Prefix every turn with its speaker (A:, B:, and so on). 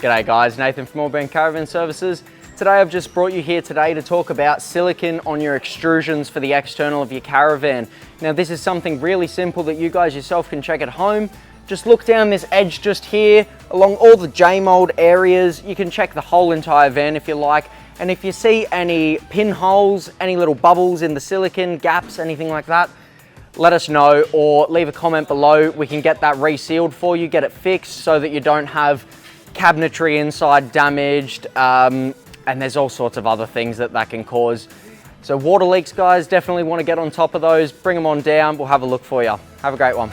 A: G'day guys, Nathan from AllBrand Caravan Services. Today I've just brought you here today to talk about silicone on your extrusions for the external of your caravan. Now this is something really simple that you guys yourself can check at home. Just look down this edge just here, along all the J-mold areas. You can check the whole entire van if you like. And if you see any pinholes, any little bubbles in the silicone, gaps, anything like that, let us know or leave a comment below. We can get that resealed for you, get it fixed so that you don't have cabinetry inside damaged, and there's all sorts of other things that can cause. So water leaks, guys, definitely want to get on top of those. Bring them on down, we'll have a look for you. Have a great one.